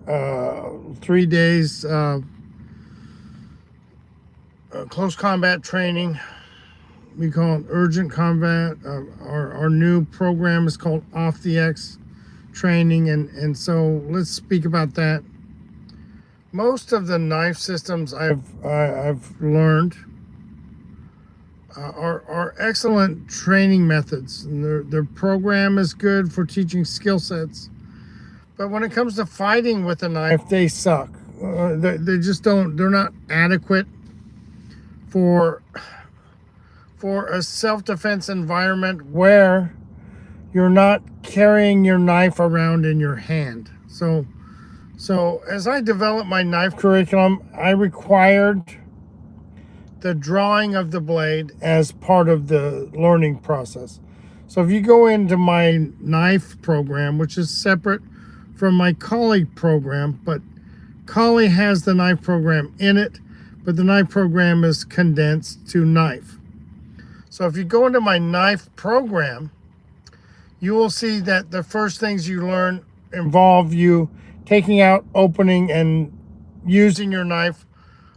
3 days close combat training. We call it urgent combat. Our new program is called Off the X training, and so let's speak about that. Most of the knife systems I've learned are excellent training methods, and their program is good for teaching skill sets. But when it comes to fighting with a knife, they suck. They just don't. They're not adequate for a self-defense environment where you're not carrying your knife around in your hand. So as I developed my knife curriculum, I required the drawing of the blade as part of the learning process. So if you go into my knife program, which is separate from my Kali program, but Kali has the knife program in it, but the knife program is condensed to knife. So if you go into my knife program, you will see that the first things you learn involve you taking out, opening, and using your knife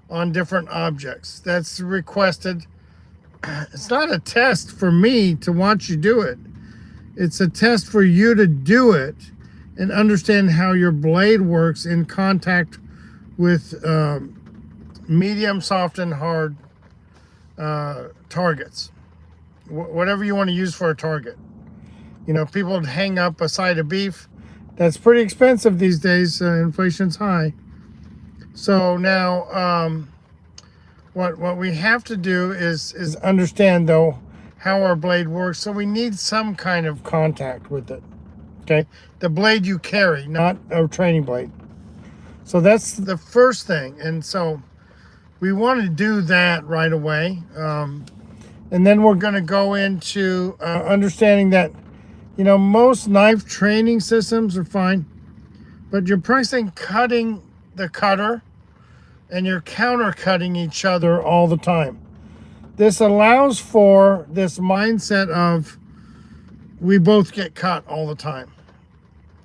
on different objects. That's requested. It's not a test for me to watch you do it. It's a test for you to do it and understand how your blade works in contact with medium, soft, and hard targets. Whatever you want to use for a target. You know, people hang up a side of beef. That's pretty expensive these days. Inflation's high. So now what we have to do is understand, though, how our blade works. So we need some kind of contact with it. Okay? The blade you carry, not a training blade. So that's the first thing. And so we want to do that right away. And then we're going to go into understanding that, you know, most knife training systems are fine, but you're practicing cutting the cutter and you're counter cutting each other all the time. This allows for this mindset of we both get cut all the time.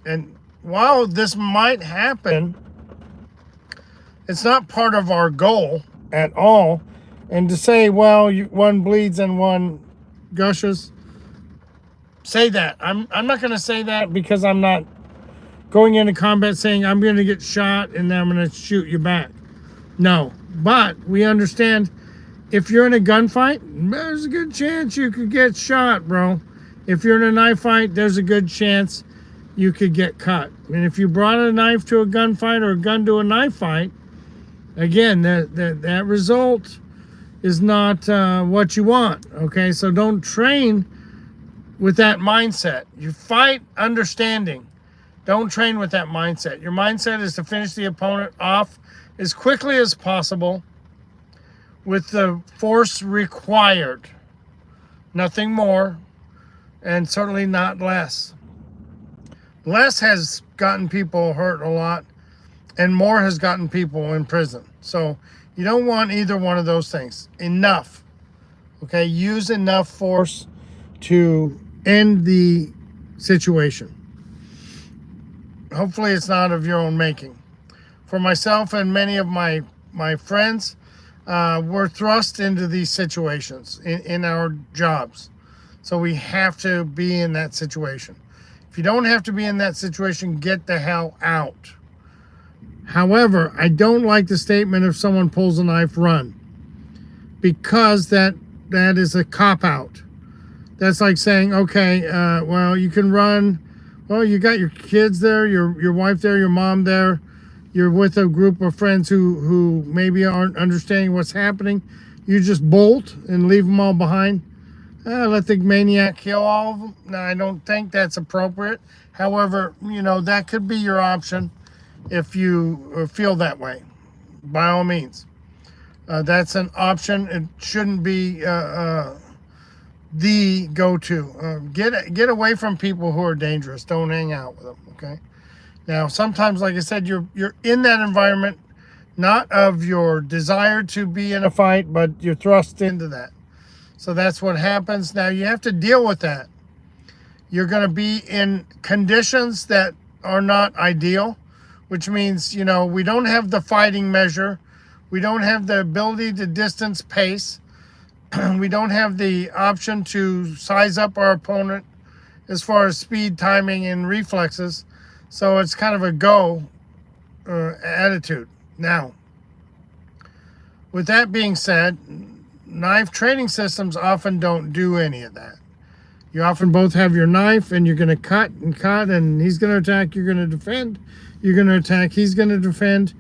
And while this might happen, it's not part of our goal at all. And to say, well, one bleeds and one gushes, say that. I'm not going to say that because I'm not going into combat saying I'm going to get shot and then I'm going to shoot you back. No. But we understand if you're in a gunfight, there's a good chance you could get shot, bro. If you're in a knife fight, there's a good chance you could get cut. And if you brought a knife to a gunfight or a gun to a knife fight, again, that result is not what you want. Okay, so don't train with that mindset. You fight understanding. Don't train with that mindset. Your mindset is to finish the opponent off as quickly as possible with the force required. Nothing more, and certainly not less. Less has gotten people hurt a lot, and more has gotten people in prison. So you don't want either one of those things. Enough. Okay, use enough force to end the situation. Hopefully it's not of your own making. For myself and many of my friends, we're thrust into these situations in our jobs. So we have to be in that situation. If you don't have to be in that situation, get the hell out. However, I don't like the statement if someone pulls a knife, run. Because that is a cop-out. That's like saying, okay, well, you can run. Well, you got your kids there, your wife there, your mom there. You're with a group of friends who maybe aren't understanding what's happening. You just bolt and leave them all behind. Let the maniac kill all of them. No, I don't think that's appropriate. However, you know, that could be your option if you feel that way. By all means. That's an option. It shouldn't be the go-to. Get away from people who are dangerous. Don't hang out with them, okay? Now, sometimes, like I said, you're in that environment, not of your desire to be in a fight, but you're thrust into that. So that's what happens. Now, you have to deal with that. You're going to be in conditions that are not ideal, which means, you know, we don't have the fighting measure. We don't have the ability to distance pace. We don't have the option to size up our opponent as far as speed, timing, and reflexes. So it's kind of a go attitude. Now, with that being said, knife training systems often don't do any of that. You often both have your knife and you're going to cut, and he's going to attack, you're going to defend. You're going to attack, he's going to defend.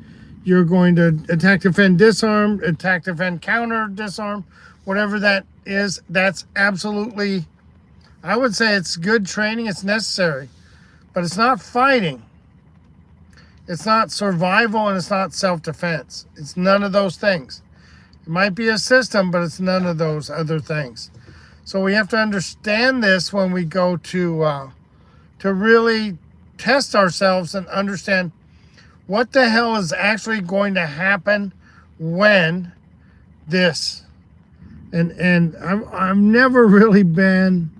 You're going to attack, defend, disarm, attack, defend, counter, disarm. Whatever that is, that's absolutely, I would say it's good training, it's necessary. But it's not fighting. It's not survival, and it's not self-defense. It's none of those things. It might be a system, but it's none of those other things. So we have to understand this when we go to really test ourselves and understand what the hell is actually going to happen when this. And I've never really been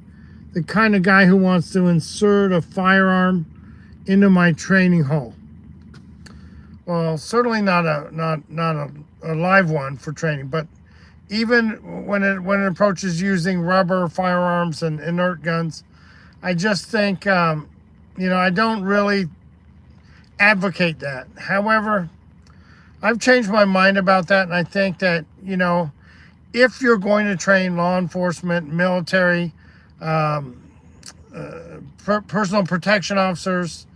the kind of guy who wants to insert a firearm into my training hole. Well, certainly not a live one for training, but even when it approaches using rubber firearms and inert guns, I just think, I don't really advocate that. However, I've changed my mind about that, and I think that, if you're going to train law enforcement, military, personal protection officers,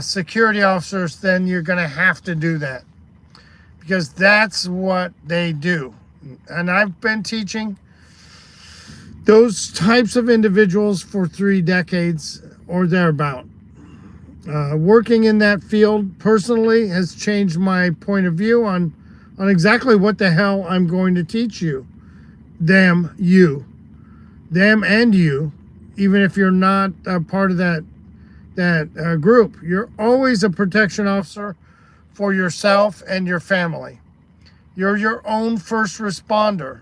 security officers, then you're going to have to do that, because that's what they do. And I've been teaching those types of individuals for 3 decades or thereabout. Working in that field personally has changed my point of view on exactly what the hell I'm going to teach you. Them and you, even if you're not a part of that group. You're always a protection officer for yourself and your family. You're your own first responder.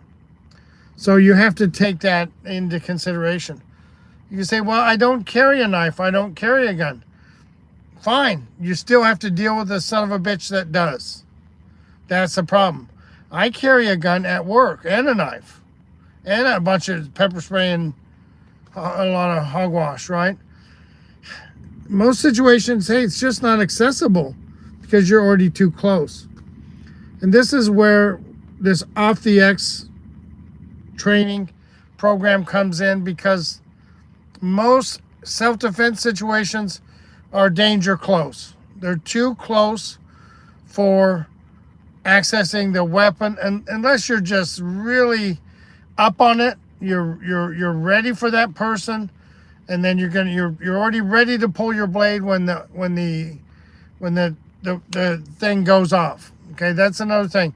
So you have to take that into consideration. You can say, well, I don't carry a knife. I don't carry a gun. Fine. You still have to deal with the son of a bitch that does. That's the problem. I carry a gun at work and a knife and a bunch of pepper spray and a lot of hogwash, right? Most situations, hey, it's just not accessible because you're already too close. And this is where this Off the X training program comes in, because most self-defense situations are danger close. They're too close for accessing the weapon, and unless you're just really up on it, you're ready for that person, and then you're already ready to pull your blade when the thing goes off. Okay, that's another thing.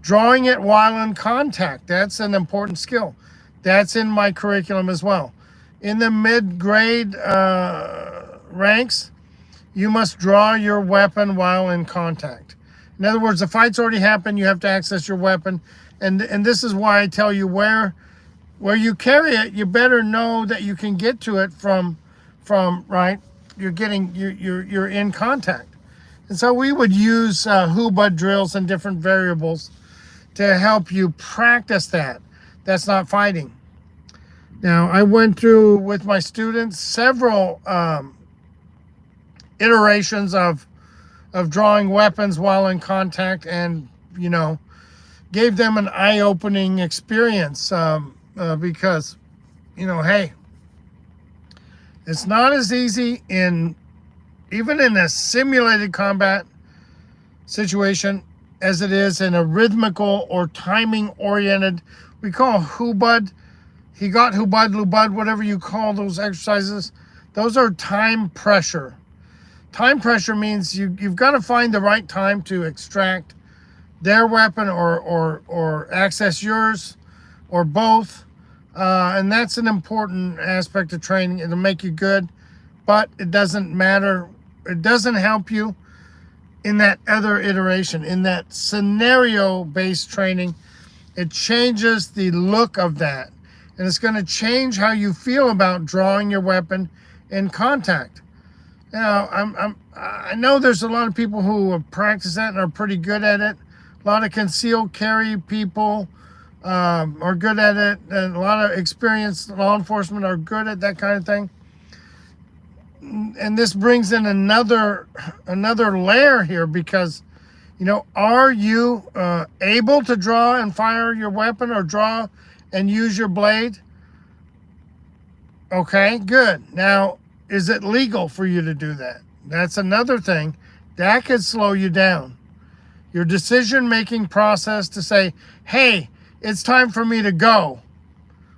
Drawing it while in contact, that's an important skill. That's in my curriculum as well. In the mid-grade ranks, you must draw your weapon while in contact. In other words, the fight's already happened, you have to access your weapon. And this is why I tell you where you carry it, you better know that you can get to it from right, you're in contact. And so we would use HUBA drills and different variables to help you practice that. That's not fighting. Now, I went through with my students several iterations of drawing weapons while in contact, and gave them an eye-opening experience, because hey, it's not as easy even in a simulated combat situation as it is in a rhythmical or timing oriented, we call HUBUD. He got HUBUD, LUBUD, whatever you call those exercises. Those are time pressure. Time pressure means you've got to find the right time to extract their weapon or access yours, or both. And that's an important aspect of training. It'll make you good, but it doesn't matter. It doesn't help you in that other iteration, in that scenario-based training. It changes the look of that. And it's going to change how you feel about drawing your weapon in contact. You know, I know there's a lot of people who practice that and are pretty good at it. A lot of concealed carry people are good at it, and a lot of experienced law enforcement are good at that kind of thing. And this brings in another layer here, because you know, are you able to draw and fire your weapon, or draw and use your blade? Okay, good. Now, is it legal for you to do that? That's another thing that could slow you down. Your decision-making process to say, hey, it's time for me to go.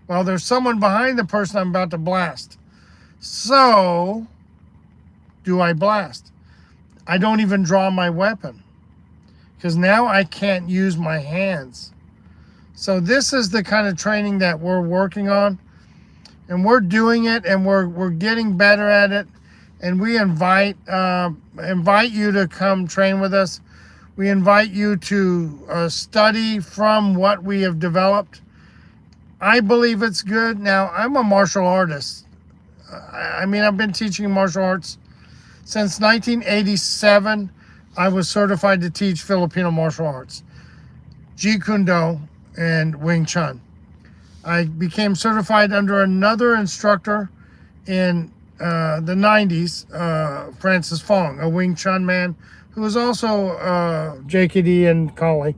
Well, there's someone behind the person I'm about to blast. So, do I blast? I don't even draw my weapon, because now I can't use my hands. So this is the kind of training that we're working on, and we're doing it, and we're getting better at it. And we invite you to come train with us. We invite you to study from what we have developed. I believe it's good. Now, I'm a martial artist. I mean, I've been teaching martial arts since 1987. I was certified to teach Filipino martial arts, Jeet Kune Do and Wing Chun. I became certified under another instructor in the 90s, Francis Fong, a Wing Chun man who was also JKD and Kali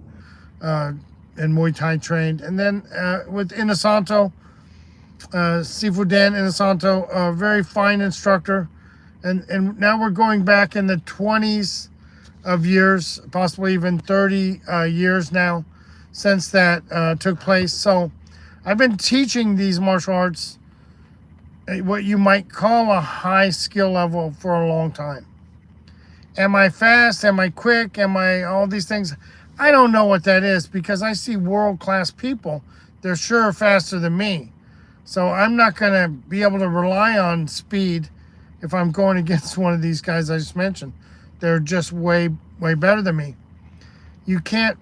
and Muay Thai trained. And then with Inosanto, Sifu Dan Inosanto, a very fine instructor. And now we're going back in the 20s of years, possibly even 30 years now since that took place. So I've been teaching these martial arts at what you might call a high skill level for a long time. Am I fast? Am I quick? Am I all these things? I don't know what that is, because I see world-class people. They're sure faster than me. So I'm not going to be able to rely on speed if I'm going against one of these guys I just mentioned. They're just way better than me. You can't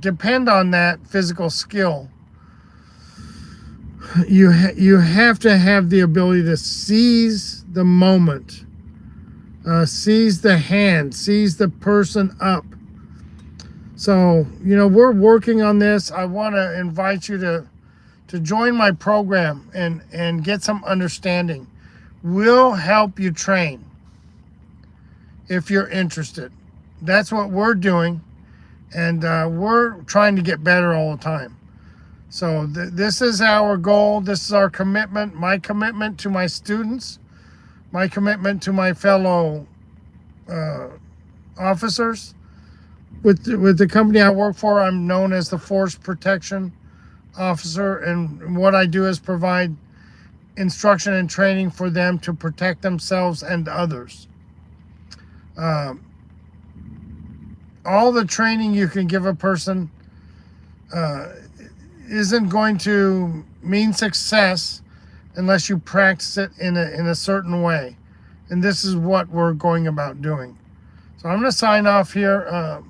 depend on that physical skill. You have to have the ability to seize the moment, seize the hand, seize the person up. So, you know, we're working on this. I want to invite you to join my program and get some understanding. We'll help you train if you're interested. That's what we're doing, and we're trying to get better all the time. So this is our goal. This is our commitment, my commitment to my students, my commitment to my fellow officers. With the company I work for, I'm known as the Force Protection Officer, and what I do is provide instruction and training for them to protect themselves and others. All the training you can give a person isn't going to mean success unless you practice it in a certain way. And this is what we're going about doing. So I'm going to sign off here.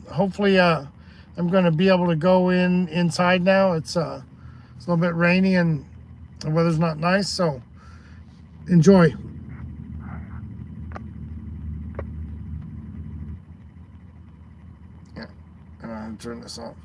Hopefully I'm going to be able to go inside now. It's a little bit rainy and the weather's not nice, so enjoy. Yeah, I'm going to turn this off.